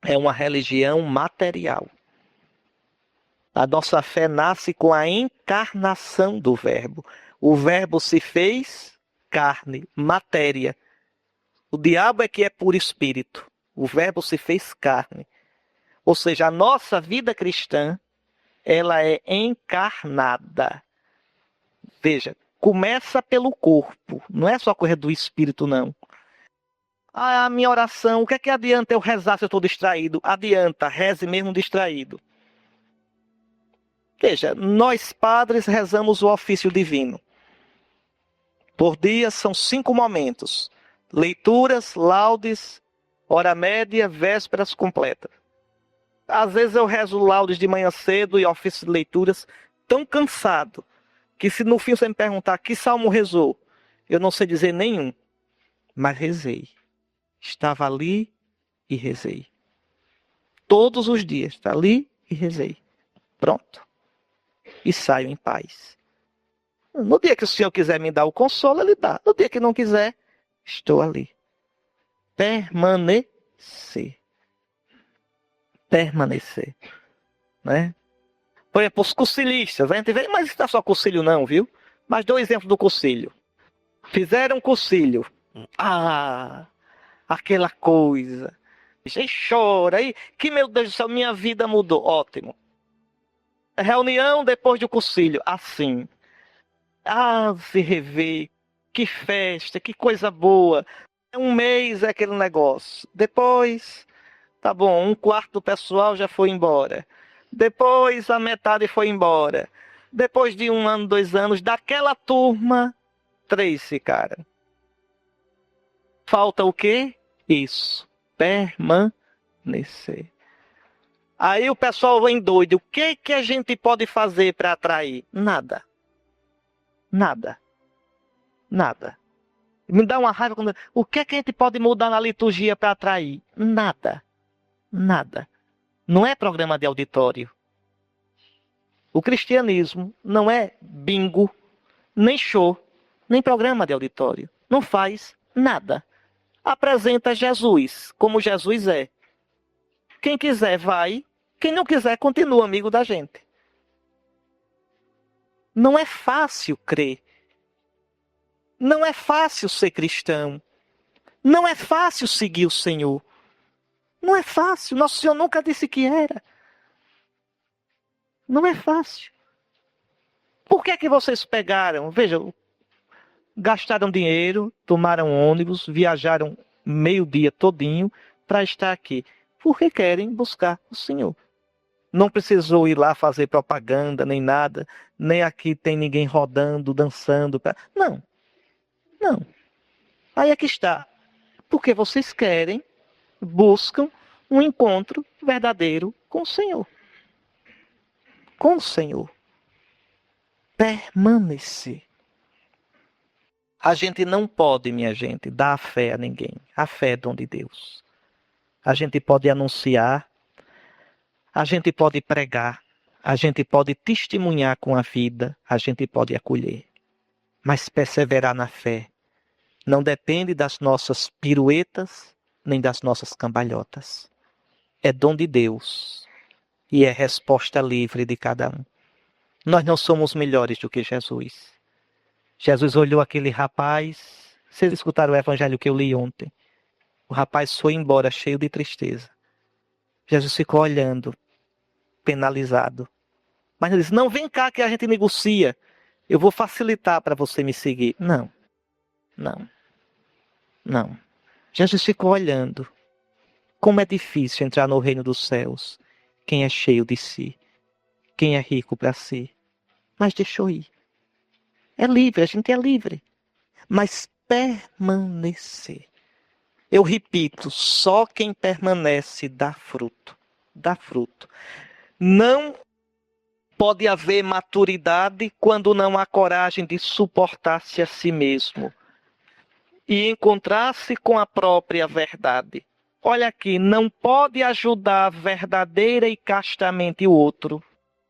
é uma religião material. A nossa fé nasce com a encarnação do Verbo. O Verbo se fez carne, matéria. O diabo é que é puro espírito. O Verbo se fez carne. Ou seja, a nossa vida cristã, ela é encarnada. Veja, começa pelo corpo. Não é só coisa do espírito, não. A minha oração, o que é que adianta eu rezar se eu estou distraído? Adianta, reze mesmo distraído. Veja, nós padres rezamos o ofício divino. Por dia são 5 momentos. Leituras, laudes, hora média, vésperas completas. Às vezes eu rezo laudes de manhã cedo e ofício de leituras tão cansado que se no fim você me perguntar que salmo rezou, eu não sei dizer nenhum, mas rezei. Estava ali e rezei. Todos os dias, está ali e rezei. Pronto. E saio em paz. No dia que o Senhor quiser me dar o consolo, Ele dá. No dia que não quiser, estou ali. Permanecer. Permanecer. Né? Por exemplo, os cursilistas. A gente vê, mas isso não é só cursilho não, viu? Mas dou exemplo do cursilho. Fizeram cursilho. Aquela coisa. E chora. E que, meu Deus do céu, minha vida mudou. Ótimo. Reunião depois do cursilho. Assim. Se rever. Que festa, que coisa boa. Um mês é aquele negócio. Depois, tá bom, um quarto do pessoal já foi embora. Depois a metade foi embora. Depois de 1 ano, 2 anos, daquela turma, 3 ficaram. Falta o quê? Isso. Permanecer. Aí o pessoal vem doido. O que a gente pode fazer para atrair? Nada. Nada. Nada. Me dá uma raiva quando... O que a gente pode mudar na liturgia para atrair? Nada. Nada. Não é programa de auditório. O cristianismo não é bingo, nem show, nem programa de auditório. Não faz nada. Apresenta Jesus como Jesus é. Quem quiser vai, quem não quiser continua amigo da gente. Não é fácil crer. Não é fácil ser cristão. Não é fácil seguir o Senhor. Não é fácil. Nosso Senhor nunca disse que era. Não é fácil. Por que é que vocês pegaram? Vejam, gastaram dinheiro, tomaram ônibus, viajaram meio-dia todinho para estar aqui. Porque querem buscar o Senhor. Não precisou ir lá fazer propaganda, nem nada. Nem aqui tem ninguém rodando, dançando. Não. Não. Aí é que está. Porque vocês querem, buscam um encontro verdadeiro com o Senhor. Com o Senhor. Permanecer. A gente não pode, minha gente, dar a fé a ninguém. A fé é dom de Deus. A gente pode anunciar, a gente pode pregar, a gente pode testemunhar com a vida, a gente pode acolher. Mas perseverar na fé não depende das nossas piruetas, nem das nossas cambalhotas. É dom de Deus e é resposta livre de cada um. Nós não somos melhores do que Jesus. Jesus olhou aquele rapaz. Vocês escutaram o evangelho que eu li ontem? O rapaz foi embora cheio de tristeza. Jesus ficou olhando, penalizado. Mas ele disse, não, vem cá que a gente negocia. Eu vou facilitar para você me seguir. Não, não, não. Jesus ficou olhando. Como é difícil entrar no reino dos céus. Quem é cheio de si. Quem é rico para si. Mas deixou ir. É livre, a gente é livre. Mas permanecer. Eu repito, só quem permanece dá fruto. Dá fruto. Não pode haver maturidade quando não há coragem de suportar-se a si mesmo e encontrar-se com a própria verdade. Olha aqui, não pode ajudar verdadeira e castamente o outro.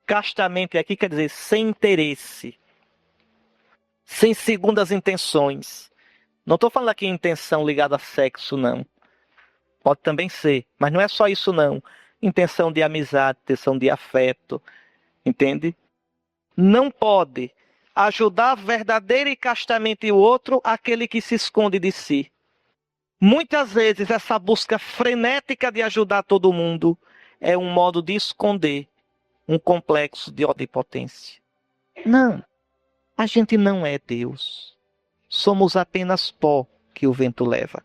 Castamente aqui quer dizer sem interesse, sem segundas intenções. Não estou falando aqui intenção ligada a sexo, não. Pode também ser, mas não é só isso, não. Intenção de amizade, intenção de afeto, entende? Não pode ajudar verdadeira e castamente o outro aquele que se esconde de si. Muitas vezes essa busca frenética de ajudar todo mundo é um modo de esconder um complexo de onipotência. Não, a gente não é Deus. Somos apenas pó que o vento leva.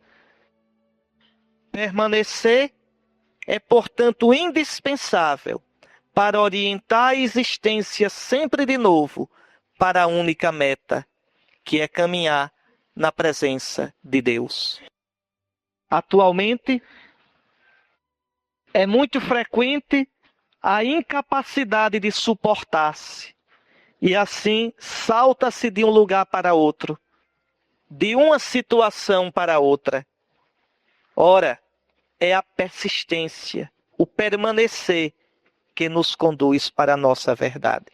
Permanecer é, portanto, indispensável para orientar a existência sempre de novo para a única meta, que é caminhar na presença de Deus. Atualmente, é muito frequente a incapacidade de suportar-se e assim salta-se de um lugar para outro, de uma situação para outra. Ora, é a persistência, o permanecer que nos conduz para a nossa verdade.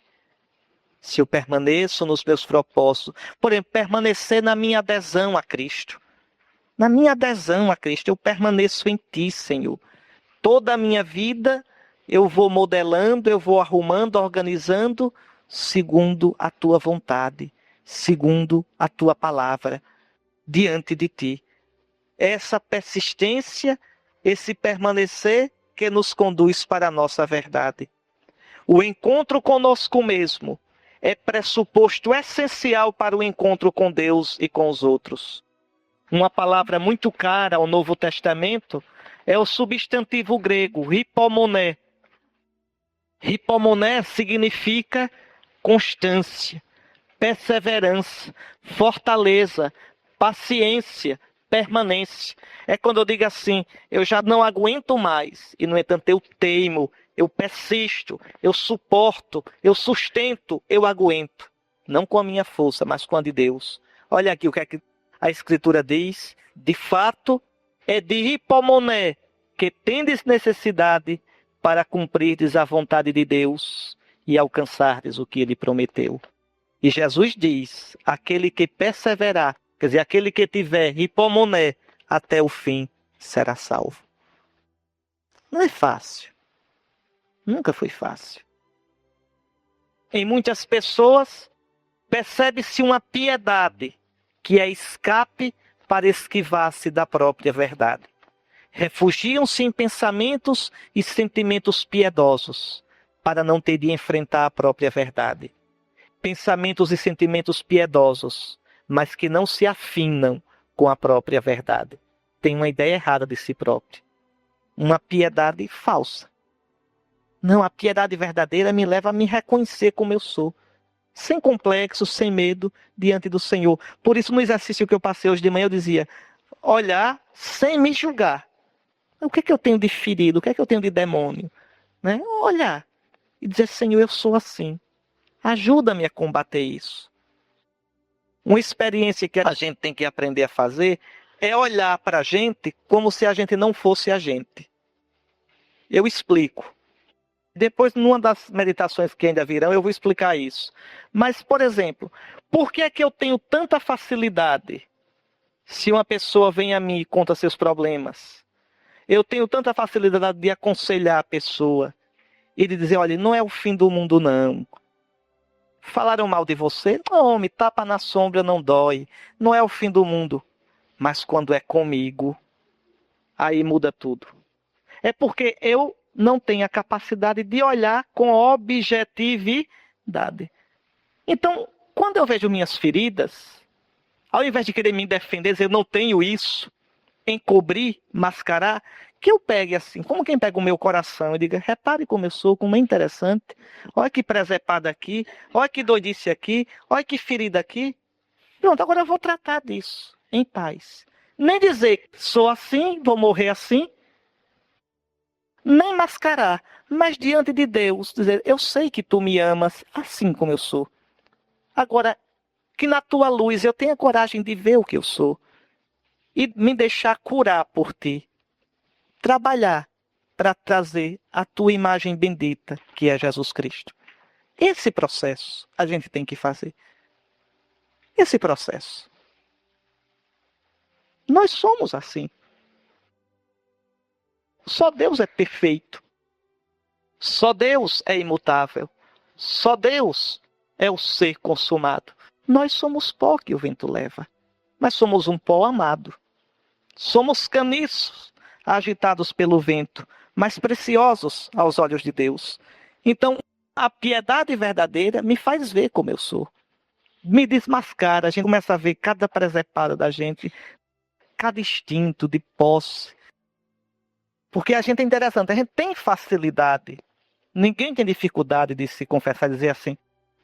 se eu permaneço nos meus propósitos. Por exemplo, permanecer na minha adesão a Cristo. Na minha adesão a Cristo, eu permaneço em Ti, Senhor. Toda a minha vida eu vou modelando, eu vou arrumando, organizando, segundo a Tua vontade, segundo a Tua palavra, diante de Ti. Essa persistência, esse permanecer que nos conduz para a nossa verdade. O encontro conosco mesmo é pressuposto essencial para o encontro com Deus e com os outros. Uma palavra muito cara ao Novo Testamento é o substantivo grego, hipomoné. Hipomoné significa constância, perseverança, fortaleza, paciência, permanência. É quando eu digo assim, eu já não aguento mais, e no entanto eu teimo, eu persisto, eu suporto, eu sustento, eu aguento. Não com a minha força, mas com a de Deus. Olha aqui o que é que a Escritura diz. De fato, é de hipomoné que tendes necessidade para cumprirdes a vontade de Deus e alcançardes o que Ele prometeu. E Jesus diz, aquele que perseverar, quer dizer, aquele que tiver hipomoné até o fim, será salvo. Não é fácil. Nunca foi fácil. Em muitas pessoas, percebe-se uma piedade, que é escape para esquivar-se da própria verdade. Refugiam-se em pensamentos e sentimentos piedosos, para não ter de enfrentar a própria verdade. Pensamentos e sentimentos piedosos, mas que não se afinam com a própria verdade. Tem uma ideia errada de si próprio. Uma piedade falsa. Não, a piedade verdadeira me leva a me reconhecer como eu sou. Sem complexo, sem medo, diante do Senhor. Por isso, no exercício que eu passei hoje de manhã, eu dizia, olhar sem me julgar. O que é que eu tenho de ferido? O que é que eu tenho de demônio? Né? Olhar e dizer, Senhor, eu sou assim. Ajuda-me a combater isso. Uma experiência que a gente tem que aprender a fazer é olhar para a gente como se a gente não fosse a gente. Eu explico. Depois, numa das meditações que ainda virão, eu vou explicar isso. Mas, por exemplo, por que é que eu tenho tanta facilidade se uma pessoa vem a mim e conta seus problemas? Eu tenho tanta facilidade de aconselhar a pessoa e de dizer, olha, não é o fim do mundo, não. Falaram mal de você? Não, me tapa na sombra, não dói. Não é o fim do mundo. Mas quando é comigo, aí muda tudo. É porque eu não tenho a capacidade de olhar com objetividade. Então, quando eu vejo minhas feridas, ao invés de querer me defender, dizer eu não tenho isso, encobrir, mascarar, que eu pegue assim, como quem pega o meu coração e diga, repare como eu sou, como é interessante, olha que presepada aqui, olha que doidice aqui, olha que ferida aqui. Pronto, agora eu vou tratar disso, em paz. Nem dizer, sou assim, vou morrer assim, nem mascarar, mas diante de Deus, dizer, eu sei que tu me amas assim como eu sou. Agora, que na tua luz eu tenha coragem de ver o que eu sou e me deixar curar por ti. Trabalhar para trazer a tua imagem bendita, que é Jesus Cristo. Esse processo a gente tem que fazer. Esse processo. Nós somos assim. Só Deus é perfeito. Só Deus é imutável. Só Deus é o ser consumado. Nós somos pó que o vento leva. Mas somos um pó amado. Somos caniços agitados pelo vento, mas preciosos aos olhos de Deus. Então, a piedade verdadeira me faz ver como eu sou. Me desmascara, a gente começa a ver cada presepada da gente, cada instinto de posse. Porque a gente é interessante, a gente tem facilidade. Ninguém tem dificuldade de se confessar e dizer assim,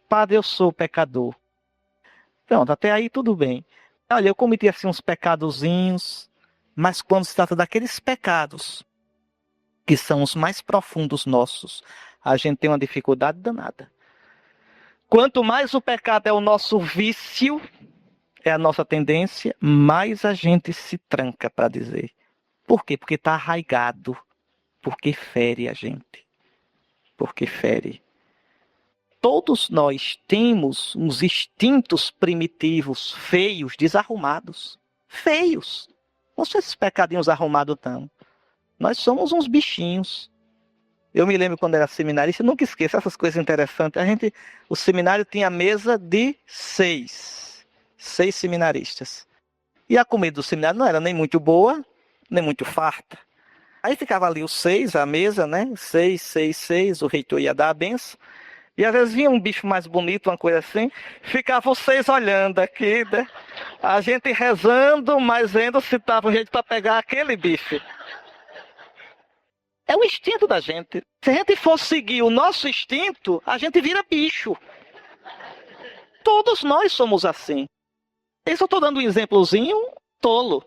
Padre, eu sou pecador. Pronto, até aí tudo bem. Olha, eu cometi assim uns pecadozinhos, mas quando se trata daqueles pecados que são os mais profundos nossos, a gente tem uma dificuldade danada. Quanto mais o pecado é o nosso vício, é a nossa tendência, mais a gente se tranca para dizer. Por quê? Porque está arraigado, porque fere a gente. Porque fere. todos nós temos uns instintos primitivos, feios, desarrumados. Feios. Não são esses pecadinhos arrumados, não. Nós somos uns bichinhos. Eu me lembro quando era seminarista, nunca esqueço essas coisas interessantes. O seminário tinha mesa de 6 seminaristas. E a comida do seminário não era nem muito boa, nem muito farta. Aí ficava ali os 6, a mesa, né? 6, o reitor ia dar a benção. E às vezes vinha um bicho mais bonito, uma coisa assim. Ficavam os 6 olhando aqui, né? A gente rezando, mas vendo se estava um jeito para pegar aquele bife. É o instinto da gente. Se a gente for seguir o nosso instinto, a gente vira bicho. Todos nós somos assim. Eu só estou dando um exemplozinho tolo.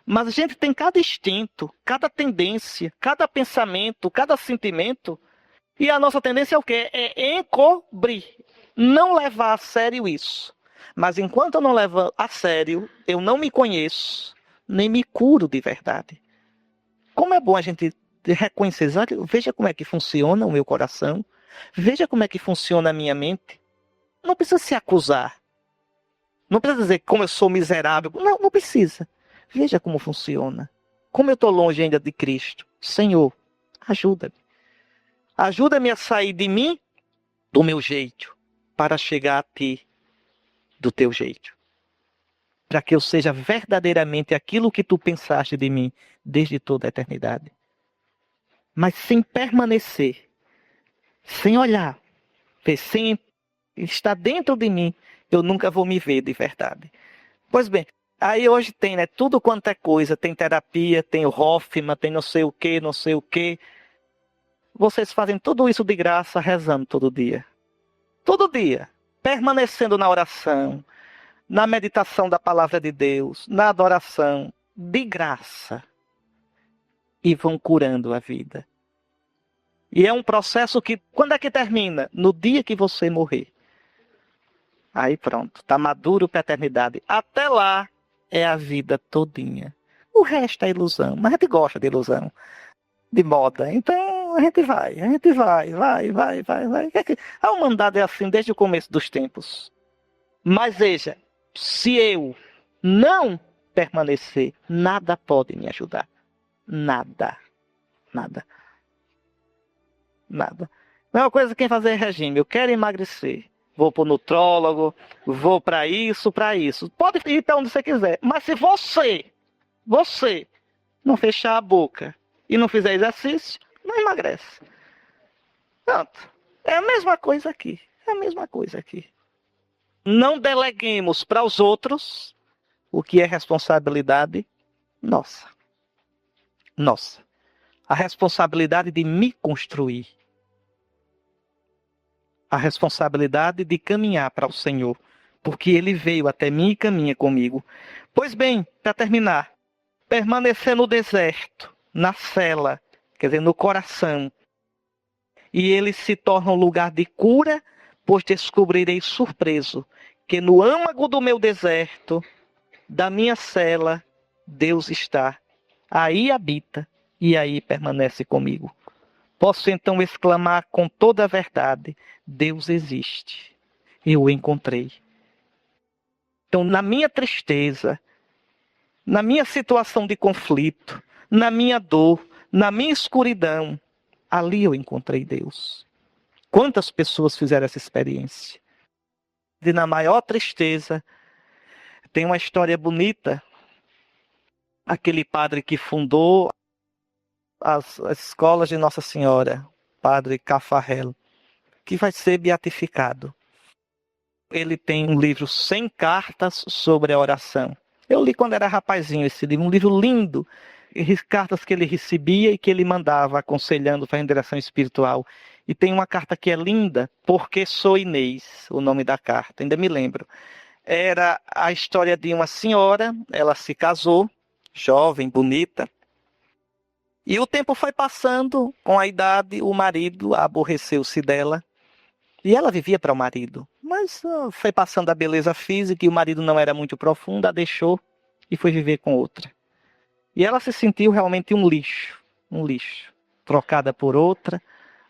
Mas a gente tem cada instinto, cada tendência, cada pensamento, cada sentimento. E a nossa tendência é o quê? É encobrir. Não levar a sério isso. Mas enquanto eu não levo a sério, eu não me conheço, nem me curo de verdade. Como é bom a gente reconhecer, veja como é que funciona o meu coração, veja como é que funciona a minha mente. Não precisa se acusar. Não precisa dizer como eu sou miserável. Não, não precisa. Veja como funciona. Como eu estou longe ainda de Cristo. Senhor, ajuda-me. Ajuda-me a sair de mim, do meu jeito, para chegar a Ti, do Teu jeito. Para que eu seja verdadeiramente aquilo que Tu pensaste de mim desde toda a eternidade. Mas sem permanecer, sem olhar, sem estar dentro de mim, eu nunca vou me ver de verdade. Pois bem, aí hoje tem, né, tudo quanto é coisa, tem terapia, tem o Hoffman, tem não sei o que, não sei o que. Vocês fazem tudo isso de graça, rezando todo dia. Todo dia, permanecendo na oração, na meditação da palavra de Deus, na adoração, de graça. E vão curando a vida. E é um processo que, quando é que termina? No dia que você morrer. Aí pronto, está maduro para a eternidade. Até lá é a vida todinha. O resto é ilusão, mas a gente gosta de ilusão, de moda. Então a gente vai. A humanidade é assim desde o começo dos tempos. Mas veja, se eu não permanecer, nada pode me ajudar. Nada. Mesma coisa que fazer regime. Eu quero emagrecer. Vou para o nutrólogo, vou para isso. Pode ir para onde você quiser. Mas se você não fechar a boca e não fizer exercício, não emagrece. Pronto. É a mesma coisa aqui. Não deleguemos para os outros o que é responsabilidade nossa. A responsabilidade de me construir. A responsabilidade de caminhar para o Senhor. Porque Ele veio até mim e caminha comigo. Pois bem, para terminar. Permanecer no deserto, na cela, quer dizer, no coração. E ele se torna um lugar de cura, pois descobrirei surpreso que no âmago do meu deserto, da minha cela, Deus está. Aí habita e aí permanece comigo. Posso então exclamar com toda a verdade: Deus existe. Eu o encontrei. Então, na minha tristeza, na minha situação de conflito, na minha dor, na minha escuridão, ali eu encontrei Deus. Quantas pessoas fizeram essa experiência? E na maior tristeza, tem uma história bonita. Aquele padre que fundou as escolas de Nossa Senhora, padre Cafarel, que vai ser beatificado. Ele tem um livro 100 cartas sobre a oração. Eu li quando era rapazinho esse livro, um livro lindo. Cartas que ele recebia e que ele mandava, aconselhando, fazendo direção espiritual. E tem uma carta que é linda, Porque Sou Inês, o nome da carta, ainda me lembro. Era a história de uma senhora, ela se casou, jovem, bonita. E o tempo foi passando, com a idade, o marido aborreceu-se dela. E ela vivia para o marido. Mas foi passando a beleza física e o marido não era muito profundo, a deixou e foi viver com outra. E ela se sentiu realmente um lixo, trocada por outra,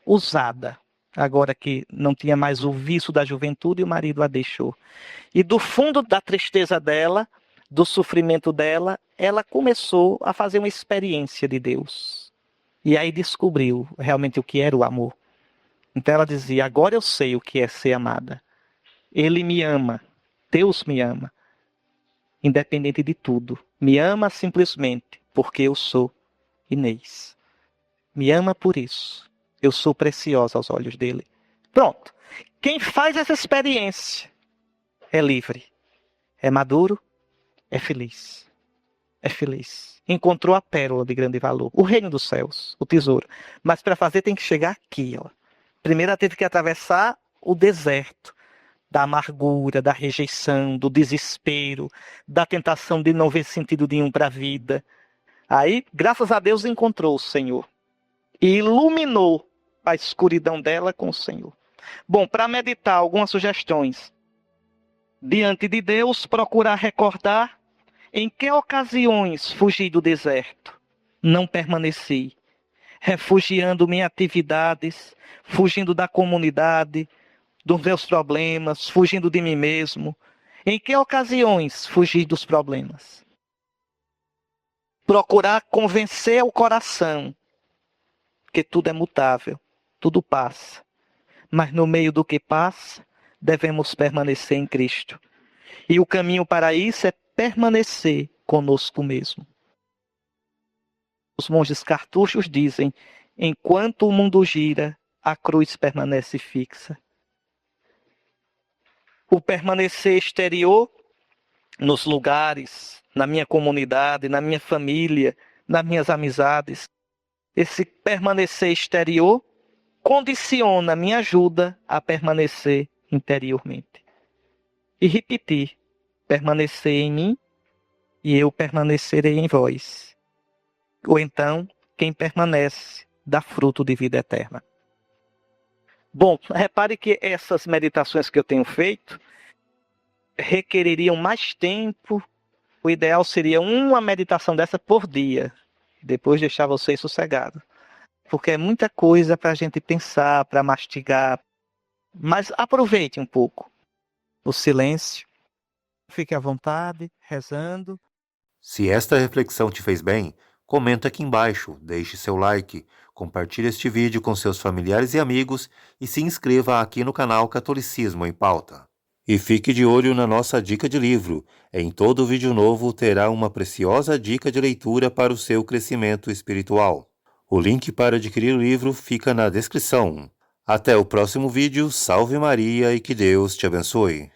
usada. agora que não tinha mais o vício da juventude, o marido a deixou. E do fundo da tristeza dela, do sofrimento dela, ela começou a fazer uma experiência de Deus. E aí descobriu realmente o que era o amor. Então ela dizia: agora eu sei o que é ser amada. Ele me ama, Deus me ama, independente de tudo. Me ama simplesmente porque eu sou Inês. Me ama por isso. Eu sou preciosa aos olhos dele. Pronto. Quem faz essa experiência é livre, é maduro, é feliz. É feliz. Encontrou a pérola de grande valor, o reino dos céus, o tesouro. Mas para fazer tem que chegar aqui, ó. Primeiro ela teve que atravessar o deserto da amargura, da rejeição, do desespero, da tentação de não ver sentido nenhum para a vida. Aí, graças a Deus, encontrou o Senhor e iluminou a escuridão dela com o Senhor. Bom, para meditar, algumas sugestões. Diante de Deus, procurar recordar em que ocasiões fugi do deserto, não permaneci, refugiando-me em atividades, fugindo da comunidade, dos meus problemas, fugindo de mim mesmo. Em que ocasiões fugi dos problemas? Procurar convencer o coração que tudo é mutável, tudo passa. Mas no meio do que passa, devemos permanecer em Cristo. E o caminho para isso é permanecer conosco mesmo. Os monges cartuchos dizem: enquanto o mundo gira, a cruz permanece fixa. O permanecer exterior, nos lugares, na minha comunidade, na minha família, nas minhas amizades, esse permanecer exterior condiciona, me ajuda a permanecer interiormente. E repetir: permanecer em mim e eu permanecerei em vós. Ou então, quem permanece dá fruto de vida eterna. Bom, repare que essas meditações que eu tenho feito requereriam mais tempo. O ideal seria uma meditação dessa por dia. Depois deixar vocês sossegados. Porque é muita coisa para a gente pensar, para mastigar. Mas aproveite um pouco o silêncio. Fique à vontade, rezando. Se esta reflexão te fez bem, comenta aqui embaixo, deixe seu like, compartilhe este vídeo com seus familiares e amigos e se inscreva aqui no canal Catolicismo em Pauta. E fique de olho na nossa dica de livro. Em todo vídeo novo terá uma preciosa dica de leitura para o seu crescimento espiritual. O link para adquirir o livro fica na descrição. Até o próximo vídeo, salve Maria e que Deus te abençoe.